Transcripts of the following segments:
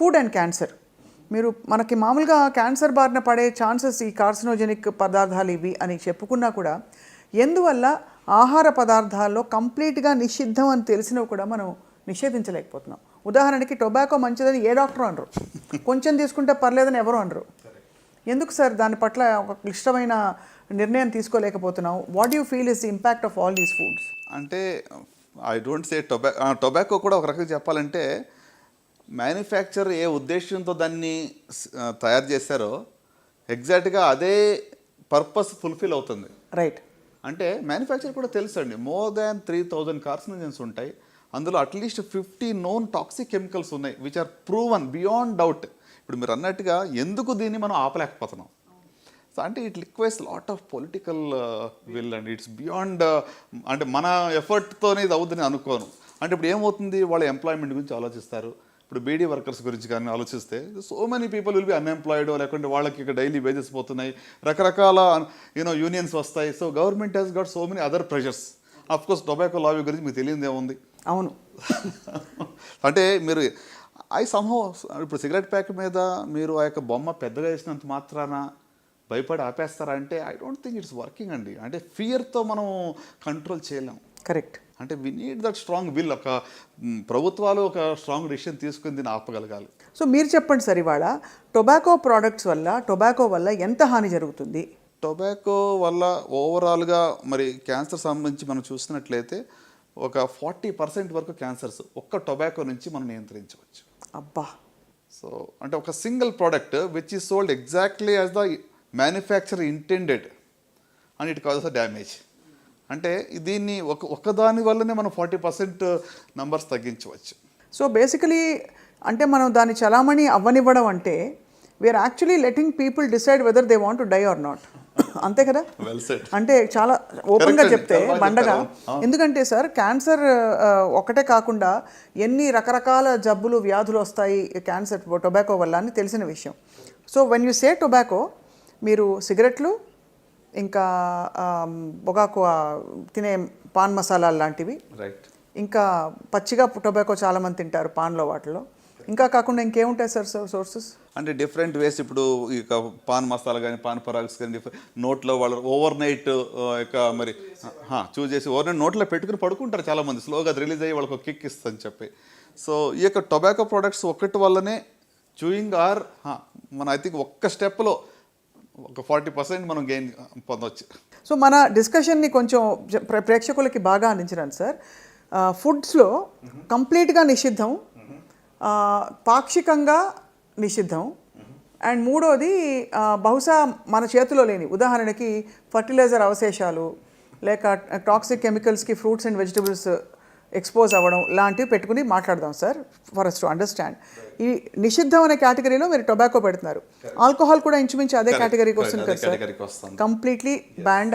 Food and cancer. మీరు మనకి మామూలుగా క్యాన్సర్ బారిన పడే ఛాన్సెస్ ఈ కార్సినోజెనిక్ పదార్థాలు ఇవి అని చెప్పుకున్నా కూడా ఎందువల్ల ఆహార పదార్థాల్లో కంప్లీట్గా నిషిద్ధం అని తెలిసినవి కూడా మనం నిషేధించలేకపోతున్నాం. ఉదాహరణకి టొబాకో మంచిదని ఏ డాక్టర్ అనరు, కొంచెం తీసుకుంటే పర్లేదని ఎవరు అనరు. ఎందుకు సార్ దాని పట్ల ఒక క్లిష్టమైన నిర్ణయం తీసుకోలేకపోతున్నాం? What you feel is the impact of all these foods? అంటే ఐ డోంట్ సే టొబాకో కూడా ఒక రకంగా చెప్పాలంటే మ్యానుఫ్యాక్చర్ ఏ ఉద్దేశంతో దాన్ని తయారు చేశారో ఎగ్జాక్ట్గా అదే పర్పస్ ఫుల్ఫిల్ అవుతుంది. రైట్. అంటే మ్యానుఫ్యాక్చర్ కూడా తెలుసు అండి, మోర్ దాన్ 3000 కార్సినోజన్స్ ఉంటాయి. అందులో అట్లీస్ట్ 50 నోన్ టాక్సిక్ కెమికల్స్ ఉన్నాయి which are proven beyond doubt. ఇప్పుడు మీరు అన్నట్టుగా ఎందుకు దీన్ని మనం ఆపలేకపోతున్నాం? సో అంటే it requires lot of political will and it's beyond, అంటే మన ఎఫర్ట్తోనే ఇది అవుతుందని అనుకోను. అంటే ఇప్పుడు ఏమవుతుంది, వాళ్ళ ఎంప్లాయ్మెంట్ గురించి ఆలోచిస్తారు. ఇప్పుడు బీడీ వర్కర్స్ గురించి కానీ ఆలోచిస్తే so many people will be unemployed, లేకుంటే వాళ్ళకి ఇక్కడ డైలీ వేజెస్ పోతున్నాయి, రకరకాల యూనియన్స్ వస్తాయి. So government has got so many other pressures. Of course tobacco lobby గురించి మీకు తెలియదు ఏముంది. అవును. అంటే మీరు ఇప్పుడు సిగరెట్ ప్యాక్ మీద మీరు ఆ యొక్క బొమ్మ పెద్దగా వేసినంత మాత్రాన భయపడి ఆపేస్తారా అంటే I don't think it's working అండి. అంటే ఫియర్తో మనం కంట్రోల్ చేయలేం. కరెక్ట్. అంటే we need that strong will. ఒక ప్రభుత్వాలు ఒక స్ట్రాంగ్ డిసిషన్ తీసుకుని దీన్ని ఆపగలగాలి. సో మీరు చెప్పండి సార్, ఇవాళ టొబాకో ప్రోడక్ట్స్ వల్ల, టొబాకో వల్ల ఎంత హాని జరుగుతుంది? టొబాకో వల్ల ఓవరాల్గా మరి క్యాన్సర్ సంబంధించి మనం చూసినట్లయితే ఒక 40% వరకు క్యాన్సర్స్ ఒక్క టొబాకో నుంచి మనం నియంత్రించవచ్చు. అబ్బా. సో అంటే ఒక single product which is sold exactly as the manufacture intended and it causes the damage. అంటే దీన్ని ఒక్కదాని వల్లనే మనం 40% నంబర్స్ తగ్గించవచ్చు. సో బేసికలీ అంటే మనం దాన్ని చలామణి అవ్వనివ్వడం అంటే we are actually letting people decide whether they want to die or not. అంతే కదా? అంటే చాలా ఓపెన్గా చెప్తే బండగా. ఎందుకంటే సార్ క్యాన్సర్ ఒకటే కాకుండా ఎన్ని రకరకాల జబ్బులు వ్యాధులు వస్తాయి క్యాన్సర్ టొబాకో వల్ల అని తెలిసిన విషయం. So when you say tobacco, మీరు సిగరెట్లు, ఇంకా పొగాకు తినే పాన్ మసాలాలు లాంటివి, రైట్, ఇంకా పచ్చిగా టొబాకో చాలామంది తింటారు పాన్లో, వాటిలో ఇంకా కాకుండా ఇంకేముంటాయి సార్ సోర్సెస్? అంటే డిఫరెంట్ వేస్. ఇప్పుడు ఇక పాన్ మసాలా కానీ పాన్ పరాగ్స్ కానీ నోట్లో వాళ్ళు ఓవర్ నైట్ ఇక మరి చూజ్ చేసి ఓవర్ నైట్ నోట్లో పెట్టుకుని పడుకుంటారు చాలామంది, స్లోగా అది రిలీజ్ అయ్యి వాళ్ళకి ఒక కిక్ ఇస్తుందని చెప్పి. సో ఈ యొక్క టొబాకో ప్రోడక్ట్స్ ఒక్కటి వల్లనే చూయింగ్ ఆర్ మన ఐ థింక్ ఒక్క స్టెప్లో ఒక 40% మనం గెయిన్ పొందవచ్చు. సో మన డిస్కషన్ని కొంచెం ప్రేక్షకులకి బాగా అందించడానికి సార్, ఫుడ్స్లో కంప్లీట్గా నిషిద్ధం, పాక్షికంగా నిషిద్ధం, అండ్ మూడోది బహుశా మన చేతిలో లేని, ఉదాహరణకి ఫర్టిలైజర్ అవశేషాలు లేక టాక్సిక్ కెమికల్స్కి ఫ్రూట్స్ అండ్ వెజిటబుల్స్ ఎక్స్పోజ్ అవ్వడం లాంటివి పెట్టుకుని మాట్లాడదాం sir, for us to understand. ఈ నిషిద్ధం అనే కేటగిరీలో మీరు టొబాకో పెడుతున్నారు, ఆల్కహాల్ కూడా ఇంచుమించు అదే కేటగిరీకి వస్తుంది కదా సార్, కంప్లీట్లీ బ్యాండ్,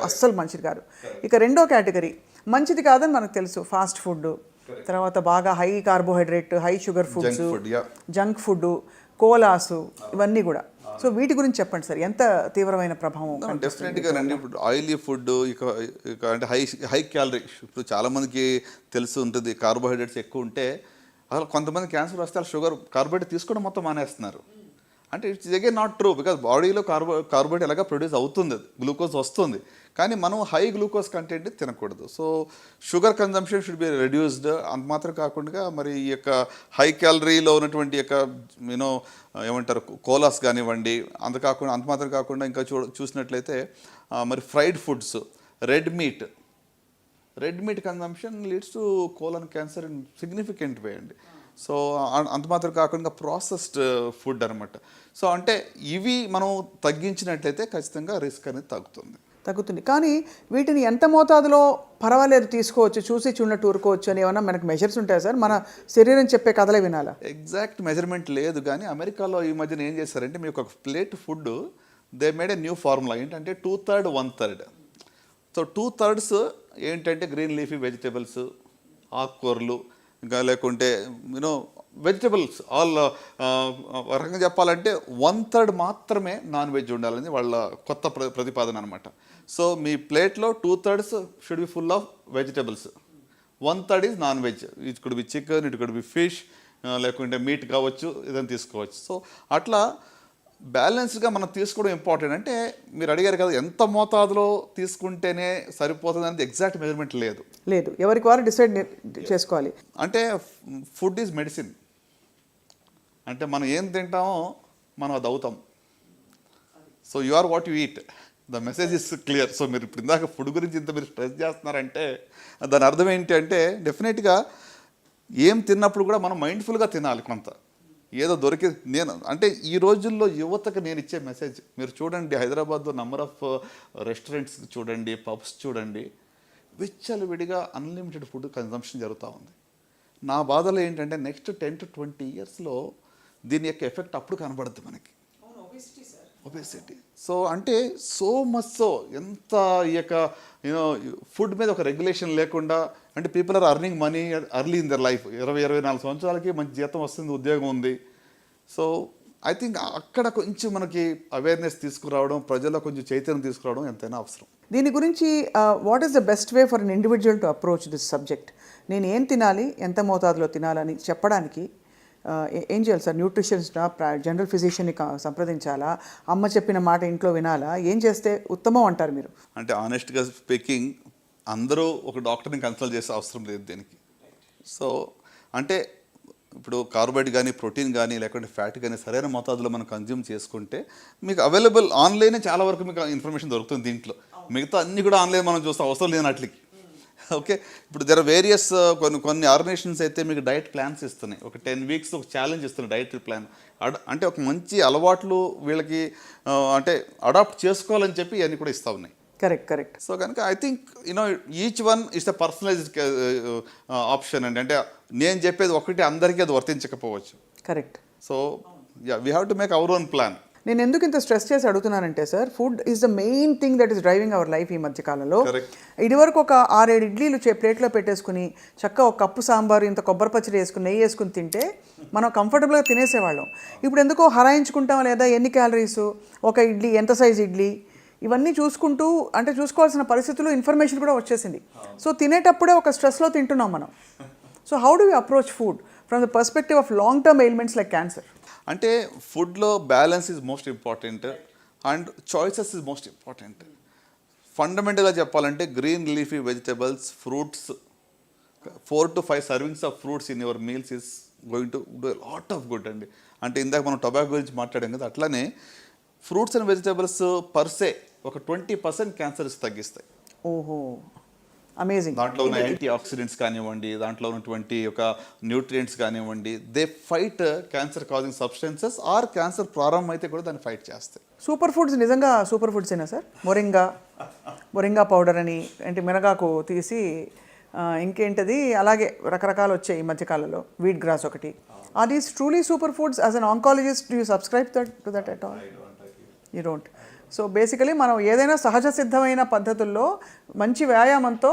అస్సలు మంచిది కాదు. ఇక రెండో కేటగిరీ మంచిది కాదని మనకు తెలుసు, ఫాస్ట్ ఫుడ్, తర్వాత బాగా high carbohydrate, high sugar foods, junk food, colas, ఇవన్నీ కూడా. సో వీటి గురించి చెప్పండి సార్, ఎంత తీవ్రమైన ప్రభావం? డెఫినెట్గా రండి. ఇప్పుడు ఆయిలీ ఫుడ్ ఇక అంటే హై క్యాలరీ. ఇప్పుడు చాలామందికి తెలిసి ఉంటుంది కార్బోహైడ్రేట్స్ ఎక్కువ ఉంటే అసలు కొంతమంది క్యాన్సర్ వస్తే కార్బోహైడ్రేట్ తీసుకోవడం మొత్తం మానేస్తున్నారు. అంటే it's again not true, because బాడీలో కార్బోహైడ్రేట్ ఎలాగా ప్రొడ్యూస్ అవుతుంది, గ్లూకోజ్ వస్తుంది, కానీ మనం హై గ్లూకోజ్ కంటెంట్ తినకూడదు. So sugar consumption should be reduced. అంత మాత్రం కాకుండా మరి ఈ యొక్క హై క్యాలరీలో ఉన్నటువంటి యొక్క ఏమంటారు కోలాస్ కానివ్వండి, అంత మాత్రం కాకుండా ఇంకా చూసినట్లయితే మరి fried foods, red meat consumption leads to colon cancer in significant way అండి. సో అంత మాత్రం కాకుండా ప్రాసెస్డ్ ఫుడ్ అనమాట. సో అంటే ఇవి మనం తగ్గించినట్లయితే ఖచ్చితంగా రిస్క్ అనేది తగ్గుతుంది. కానీ వీటిని ఎంత మోతాదులో పర్వాలేదు తీసుకోవచ్చు, చూసి చూడనట్టు ఊరుకోవచ్చు అని ఏమన్నా మనకు మెజర్స్ ఉంటాయి సార్? మన శరీరం చెప్పే కథలే వినాలా? ఎగ్జాక్ట్ మెజర్మెంట్ లేదు, కానీ అమెరికాలో ఈ మధ్యన ఏం చేశారంటే మీకు ఒక plate food they made a new formula. ఏంటంటే 2/3, 1/3. సో 2/3 ఏంటంటే గ్రీన్ లీఫీ వెజిటేబుల్స్, ఆకుకూరలు, ఇంకా లేకుంటే వెజిటబుల్స్ ఆల్. రకంగా చెప్పాలంటే 1/3 మాత్రమే నాన్ వెజ్ ఉండాలని వాళ్ళ కొత్త ప్రతిపాదన అనమాట. సో మీ ప్లేట్లో 2/3 should be full of vegetables, 1/3 is non veg. It could be chicken, it could be fish, లేకుంటే మీట్ కావచ్చు, ఏదైనా తీసుకోవచ్చు. సో అట్లా బ్యాలెన్స్డ్గా మనం తీసుకోవడం ఇంపార్టెంట్. అంటే మీరు అడిగారు కదా ఎంత మోతాదులో తీసుకుంటేనే సరిపోతుంది అనేది ఎగ్జాక్ట్ మెజర్మెంట్ లేదు. లేదు, ఎవరికి వారు డిసైడ్ చేసుకోవాలి. అంటే ఫుడ్ ఈజ్ మెడిసిన్. అంటే మనం ఏం తింటామో మనం అది అవుతాం. So you are what you eat. The message is clear. So మీరు ఇప్పుడు ఇందాక ఫుడ్ గురించి ఇంత మీరు స్ట్రెస్ చేస్తున్నారంటే దాని అర్థం ఏంటి అంటే డెఫినెట్గా ఏం తిన్నప్పుడు కూడా మనం మైండ్ఫుల్గా తినాలి. కొంత ఏదో దొరికి నేను అంటే ఈ రోజుల్లో యువతకు నేను ఇచ్చే మెసేజ్ మీరు చూడండి, హైదరాబాద్లో నంబర్ ఆఫ్ రెస్టారెంట్స్ చూడండి, పబ్స్ చూడండి, విచ్చలవిడిగా అన్లిమిటెడ్ ఫుడ్ కన్జంప్షన్ జరుగుతూ ఉంది. నా బాధలో ఏంటంటే నెక్స్ట్ 10 to 20 yearsలో దీని యొక్క ఎఫెక్ట్ అప్పుడు కనబడుతుంది మనకి, ఒబేసిటీ. సో అంటే సో మచ్ సో ఎంత ఈ యొక్క యూనో ఫుడ్ మీద ఒక రెగ్యులేషన్ లేకుండా, అంటే people are earning money early in their life. 20-24 సంవత్సరాలకి మంచి జీతం వస్తుంది, ఉద్యోగం ఉంది. సో ఐ థింక్ అక్కడ కొంచెం మనకి అవేర్నెస్ తీసుకురావడం, ప్రజల్లో కొంచెం చైతన్యం తీసుకురావడం ఎంతైనా అవసరం. దీని గురించి what is the best way for an individual to approach this subject? నేను ఏం తినాలి, ఎంత మోతాదులో తినాలని చెప్పడానికి ఏం చేయాలి సార్? న్యూట్రిషనిస్టా, జనరల్ ఫిజిషియన్ని సంప్రదించాలా, అమ్మ చెప్పిన మాట ఇంట్లో వినాలా, ఏం చేస్తే ఉత్తమం అంటారు మీరు? అంటే ఆనెస్ట్గా స్పీకింగ్ అందరూ ఒక డాక్టర్ని కన్సల్ట్ చేసే అవసరం లేదు దీనికి. సో అంటే ఇప్పుడు కార్బోహైడ్రేట్ కానీ, ప్రోటీన్ కానీ, లేకుంటే ఫ్యాట్ కానీ సరైన మోతాదులో మనం కన్జ్యూమ్ చేసుకుంటే మీకు అవైలబుల్ ఆన్లైనే చాలా వరకు మీకు ఇన్ఫర్మేషన్ దొరుకుతుంది. దీంట్లో మిగతా అన్నీ కూడా ఆన్లైన్ మనం చూస్తే అవసరం లేనట్లకి. ఓకే, ఇప్పుడు దర్ ఆర్ వేరియస్ కొన్ని ఆర్గనైజేషన్స్ అయితే మీకు డైట్ ప్లాన్స్ ఇస్తున్నాయి. ఒక 10 weeks ఒక ఛాలెంజ్ ఇస్తున్నాయి డైట్ ప్లాన్. అంటే ఒక మంచి అలవాట్లు వీళ్ళకి అంటే అడాప్ట్ చేసుకోవాలని చెప్పి ఇవన్నీ కూడా ఇస్తూ ఉన్నాయి. కరెక్ట్. సో కనుక I think you know each one is the personalised option అండి. అంటే నేను చెప్పేది ఒకటి అందరికీ అది వర్తించకపోవచ్చు. Correct. So we have to make our own plan. నేను ఎందుకు ఇంత స్ట్రెస్ చేసి అడుగుతున్నానంటే sir, food is the main thing that is driving our life ఈ మధ్యకాలంలో. ఇదివరకు ఒక 6-7 ఇడ్లీలు ప్లేట్లో పెట్టేసుకుని చక్కగా ఒక కప్పు సాంబారు, ఇంత కొబ్బరి పచ్చడి వేసుకుని, నెయ్యి వేసుకుని తింటే మనం కంఫర్టబుల్గా తినేసేవాళ్ళం. ఇప్పుడు ఎందుకో హరాయించుకుంటాం, లేదా ఎన్ని క్యాలరీస్, ఒక ఇడ్లీ ఎంత సైజ్ ఇడ్లీ, ఇవన్నీ చూసుకుంటూ అంటే చూసుకోవాల్సిన పరిస్థితుల్లో ఇన్ఫర్మేషన్ కూడా వచ్చేసింది. సో తినేటప్పుడే ఒక స్ట్రెస్లో తింటున్నాం మనం. So how do we approach food from the perspective of long term ailments like cancer? అంటే ఫుడ్లో balance is most important and choices is most important. ఫండమెంటల్గా చెప్పాలంటే green leafy vegetables, fruits, 4 to 5 servings of fruits in your meals is going to do lot of good అండి. అంటే ఇందాక మనం tobacco గురించి మాట్లాడాం కదా, అట్లానే ఫ్రూట్స్ అండ్ వెజిటబుల్స్ పర్సే ఒక 20% క్యాన్సర్స్ తగ్గిస్తాయి. ఓహో, అమేజింగ్. దాంట్లో ఉన్న యాంటీ ఆక్సిడెంట్స్ కానివ్వండి, దాంట్లో ఉన్నటువంటి ఒక న్యూట్రియంట్స్ కానివ్వండి, they fight cancer causing substances or cancer ప్రారంభం అయితే కూడా దాన్ని ఫైట్ చేస్తాయి. సూపర్ ఫుడ్స్ నిజంగా సూపర్ ఫుడ్స్ అయినా సార్? మొరింగా పౌడర్ అని, అంటే మినగాకు తీసి ఇంకేంటది అలాగే రకరకాలు వచ్చాయి ఈ మధ్యకాలంలో, వీట్ గ్రాస్ ఒకటి. Are these truly super foods? As an oncologist do you subscribe to that at all? You don't. So basically మనం ఏదైనా సహజ సిద్ధమైన పద్ధతుల్లో మంచి వ్యాయామంతో,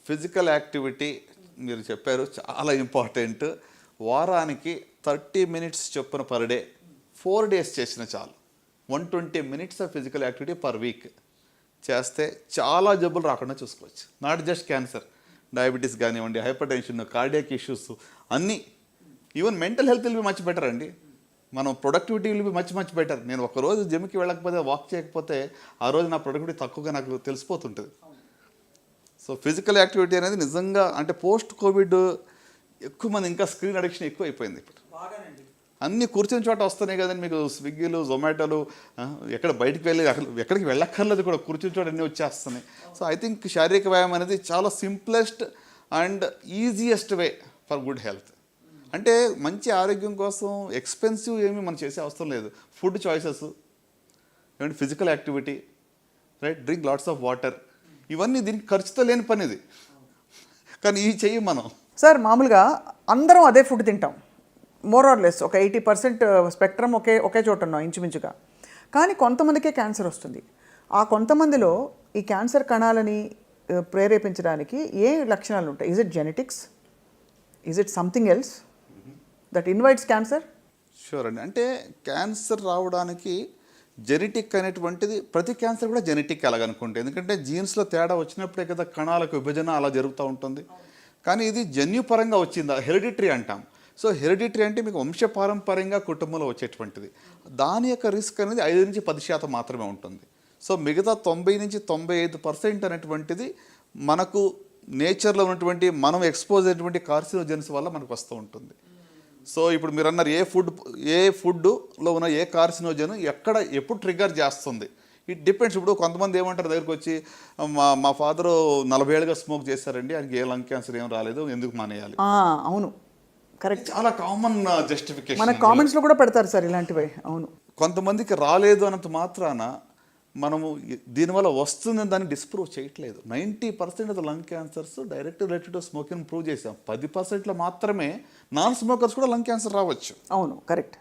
ఫిజికల్ యాక్టివిటీ మీరు చెప్పారు చాలా ఇంపార్టెంట్. వారానికి 30 minutes చొప్పున పర్ డే 4 days చేసిన చాలు. 120 minutes of physical activity per week చేస్తే చాలా జబ్బులు రాకుండా చూసుకోవచ్చు. నాట్ జస్ట్ క్యాన్సర్, డయాబెటీస్ కానివ్వండి, హైపర్ టెన్షన్, కార్డియాక్ ఇష్యూస్ అన్నీ. Even mental health will be much better అండి. మనం productivity will be much better. నేను ఒకరోజు జిమ్కి వెళ్ళకపోతే, వాక్ చేయకపోతే ఆ రోజు నా ప్రొడక్టివిటీ తక్కువగా నాకు తెలిసిపోతుంటుంది. సో ఫిజికల్ యాక్టివిటీ అనేది నిజంగా అంటే పోస్ట్ కోవిడ్ ఎక్కువ మంది ఇంకా స్క్రీన్ అడిక్షన్ ఎక్కువ అయిపోయింది. ఇప్పుడు అన్నీ కూర్చుని చోట వస్తున్నాయి కదండి మీకు, స్విగ్గీలు, జొమాటోలు, ఎక్కడ బయటికి వెళ్ళి ఎక్కడికి వెళ్ళక్కర్లేదు కూడా, కూర్చుని చోట అన్నీ వచ్చేస్తున్నాయి. సో ఐ థింక్ శారీరక వ్యాయామం అనేది చాలా simplest and easiest way for good health. అంటే మంచి ఆరోగ్యం కోసం ఎక్స్పెన్సివ్ ఏమీ మనం చేసే అవసరం లేదు. ఫుడ్ చాయిసెస్, ఏమంటే physical activity, right, drink lots of water, ఇవన్నీ దీనికి ఖర్చుతో లేని పని ఇది. కానీ ఇవి చెయ్యి మనం. సార్ మామూలుగా అందరం అదే ఫుడ్ తింటాం, మోర్ ఆర్ లెస్ ఒక 80% స్పెక్ట్రమ్ ఒకే చోట ఉన్నాం ఇంచుమించుగా. కానీ కొంతమందికే క్యాన్సర్ వస్తుంది. ఆ కొంతమందిలో ఈ క్యాన్సర్ కణాలని ప్రేరేపించడానికి ఏ లక్షణాలు ఉంటాయి? Is it genetics? Is it something else that invites cancer? Sure అండి. అంటే క్యాన్సర్ రావడానికి జెనెటిక్ అనేటువంటిది, ప్రతి క్యాన్సర్ కూడా జెనెటిక్ అలాగనుకుంటే, ఎందుకంటే జీన్స్లో తేడా వచ్చినప్పుడే కదా కణాలకు విభజన అలా జరుగుతూ ఉంటుంది. కానీ ఇది జన్యుపరంగా వచ్చిందా, హెరిడిటరీ అంటాం. సో హెరిడిటరీ అంటే మీకు వంశపారంపర్యంగా కుటుంబంలో వచ్చేటువంటిది. దాని యొక్క రిస్క్ అనేది 5-10% మాత్రమే ఉంటుంది. సో మిగతా 90-95% అనేటువంటిది మనకు నేచర్లో ఉన్నటువంటి మనం ఎక్స్పోజ్ అయినటువంటి కార్సినోజెన్స్ వల్ల మనకు వస్తూ ఉంటుంది. సో ఇప్పుడు మీరు అన్నారు ఏ ఫుడ్లో ఉన్న ఏ కార్సినోజన్ ఎప్పుడు ట్రిగ్గర్ చేస్తుంది, ఇట్ డిపెండ్స్. ఇప్పుడు కొంతమంది ఏమంటారు దగ్గరికి వచ్చి, మా ఫాదరు 40 ఏళ్ళుగా స్మోక్ చేశారండి, ఆయనకి ఏ లంగ్ క్యాన్సర్ ఏం రాలేదు, ఎందుకు మానేయాలి? అవును, కరెక్ట్. చాలా కామన్ మన జస్టిఫికేషన్ కామెంట్స్లో కూడా పెడతారు సార్ ఇలాంటివి. అవును. కొంతమందికి రాలేదు అన్నంత మాత్రాన మనము దీనివల్ల వస్తుందని దాన్ని డిస్ప్రూవ్ చేయట్లేదు. 90% of the lung cancers direct related to smoking prove చేసాం. 10%లో మాత్రమే నాన్ స్మోకర్స్ కూడా లంగ్ క్యాన్సర్ రావచ్చు. అవును, కరెక్ట్.